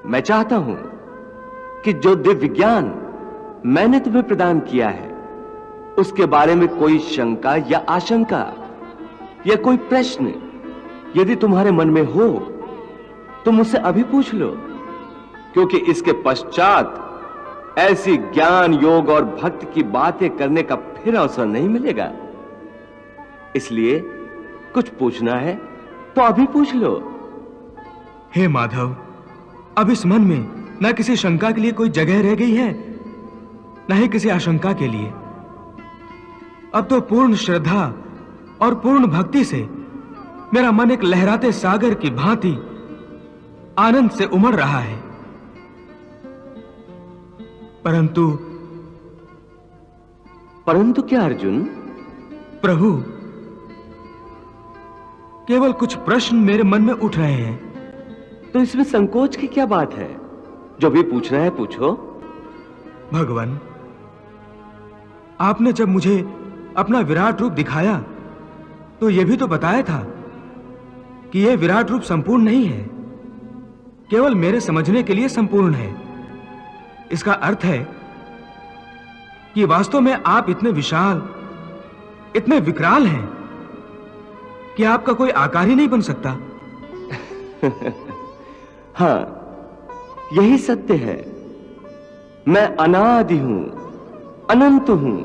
मैं चाहता हूं कि जो दिव्य ज्ञान मैंने तुम्हें प्रदान किया है उसके बारे में कोई शंका या आशंका या कोई प्रश्न यदि तुम्हारे मन में हो तो मुझसे अभी पूछ लो, क्योंकि इसके पश्चात ऐसी ज्ञान, योग और भक्ति की बातें करने का फिर अवसर नहीं मिलेगा। इसलिए कुछ पूछना है तो अभी पूछ लो। हे माधव, अब इस मन में न किसी शंका के लिए कोई जगह रह गई है, न ही किसी आशंका के लिए। अब तो पूर्ण श्रद्धा और पूर्ण भक्ति से मेरा मन एक लहराते सागर की भांति आनंद से उमड़ रहा है। परंतु क्या अर्जुन? प्रभु, केवल कुछ प्रश्न मेरे मन में उठ रहे हैं। तो इसमें संकोच की क्या बात है? जो भी पूछना है पूछो। भगवान, आपने जब मुझे अपना विराट रूप दिखाया तो यह भी तो बताया था कि यह विराट रूप संपूर्ण नहीं है, केवल मेरे समझने के लिए संपूर्ण है। इसका अर्थ है कि वास्तव में आप इतने विशाल, इतने विकराल हैं कि आपका कोई आकार ही नहीं बन सकता। हां, यही सत्य है। मैं अनादि हूं, अनंत हूं,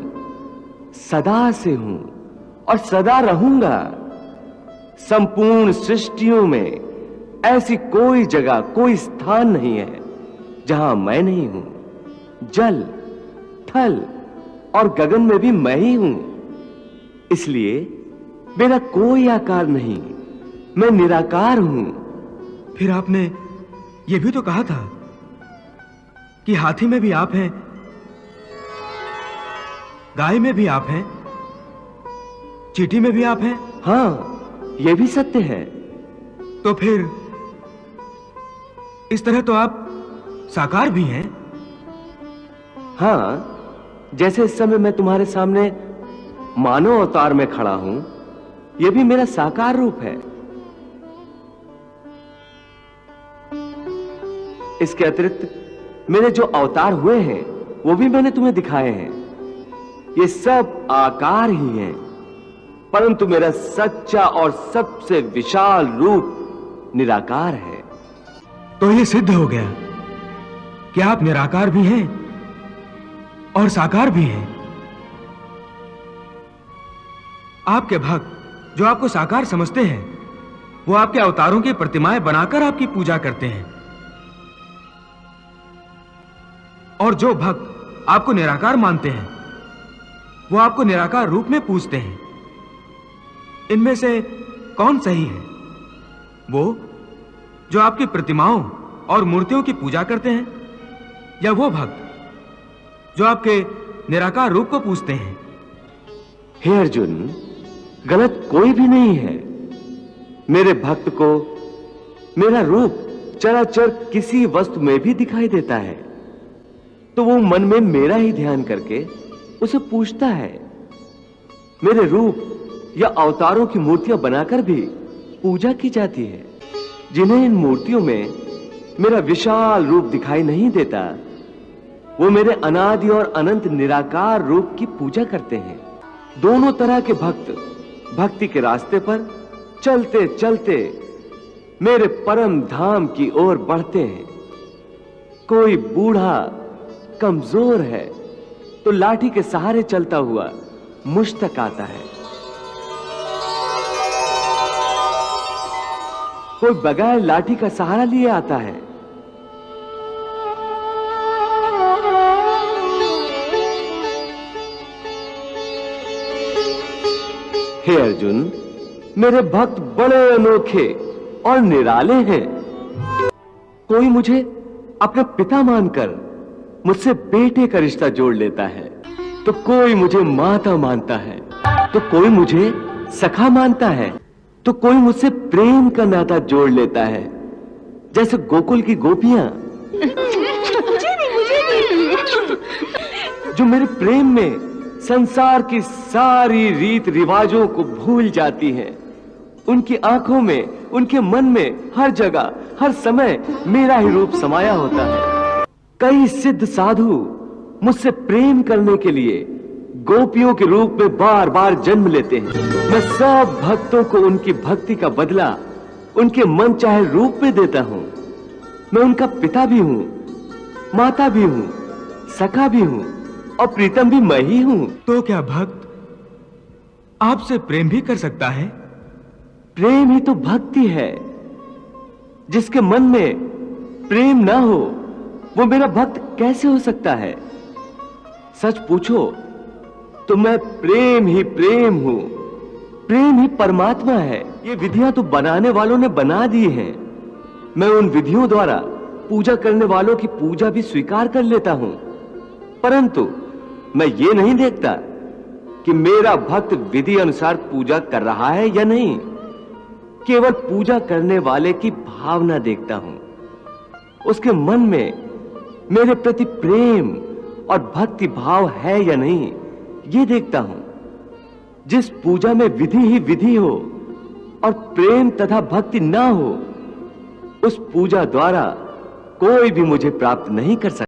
सदा से हूं और सदा रहूंगा। संपूर्ण सृष्टियों में ऐसी कोई जगह, कोई स्थान नहीं है जहां मैं नहीं हूं। जल, थल और गगन में भी मैं ही हूं। इसलिए मेरा कोई आकार नहीं, मैं निराकार हूं। फिर आपने यह भी तो कहा था कि हाथी में भी आप हैं, गाय में भी आप हैं, चींटी में भी आप हैं। हां, यह भी सत्य है। तो फिर इस तरह तो आप साकार भी हैं। हां, जैसे इस समय मैं तुम्हारे सामने मानव अवतार में खड़ा हूं, यह भी मेरा साकार रूप है। इसके अतिरिक्त मेरे जो अवतार हुए हैं वो भी मैंने तुम्हें दिखाए हैं। ये सब आकार ही हैं, परंतु मेरा सच्चा और सबसे विशाल रूप निराकार है। तो ये सिद्ध हो गया कि आप निराकार भी हैं और साकार भी हैं। आपके भक्त जो आपको साकार समझते हैं वो आपके अवतारों की प्रतिमाएं बनाकर आपकी पूजा करते हैं, और जो भक्त आपको निराकार मानते हैं वो आपको निराकार रूप में पूजते हैं। इनमें से कौन सही है? वो जो आपकी प्रतिमाओं और मूर्तियों की पूजा करते हैं, या वो भक्त जो आपके निराकार रूप को पूजते हैं? हे अर्जुन, गलत कोई भी नहीं है। मेरे भक्त को मेरा रूप चराचर किसी वस्तु में भी दिखाई देता है तो वो मन में मेरा ही ध्यान करके उसे पूजता है। मेरे रूप या अवतारों की मूर्तियां बनाकर भी पूजा की जाती है। जिन्हें इन मूर्तियों में मेरा विशाल रूप दिखाई नहीं देता वो मेरे अनादि और अनंत निराकार रूप की पूजा करते हैं। दोनों तरह के भक्त भक्ति के रास्ते पर चलते चलते मेरे परम धाम की ओर बढ़ते हैं। कोई बूढ़ा कमजोर है तो लाठी के सहारे चलता हुआ मुझ तक आता है। कोई बगैर लाठी का सहारा लिए आता है। हे अर्जुन, मेरे भक्त बड़े अनोखे और निराले हैं। कोई मुझे अपना पिता मानकर मुझसे बेटे का रिश्ता जोड़ लेता है, तो कोई मुझे माता मानता है, तो कोई मुझे सखा मानता है, तो कोई मुझसे प्रेम का नाता जोड़ लेता है, जैसे गोकुल की गोपियां जो मेरे प्रेम में संसार की सारी रीत रिवाजों को भूल जाती हैं। उनकी आंखों में, उनके मन में हर जगह, हर समय मेरा ही रूप समाया होता है। कई सिद्ध साधु मुझसे प्रेम करने के लिए गोपियों के रूप में बार बार जन्म लेते हैं। मैं सब भक्तों को उनकी भक्ति का बदला उनके मन चाहे रूप में देता हूं। मैं उनका पिता भी हूं, माता भी हूं, सखा भी हूं और प्रीतम भी मैं ही हूं। तो क्या भक्त आपसे प्रेम भी कर सकता है? प्रेम ही तो भक्ति है। जिसके मन में प्रेम ना हो वो मेरा भक्त कैसे हो सकता है? सच पूछो तो मैं प्रेम ही प्रेम हूं। प्रेम ही परमात्मा है। ये विधियां तो बनाने वालों ने बना दी हैं। मैं उन विधियों द्वारा पूजा करने वालों की पूजा भी स्वीकार कर लेता हूं, परंतु मैं ये नहीं देखता कि मेरा भक्त विधि अनुसार पूजा कर रहा है या नहीं। केवल पूजा करने वाले की भावना देखता हूं, उसके मन में मेरे प्रति प्रेम और भक्ति भाव है या नहीं, ये देखता हूं। जिस पूजा में विधि ही विधि हो और प्रेम तथा भक्ति ना हो, उस पूजा द्वारा कोई भी मुझे प्राप्त नहीं कर सकता।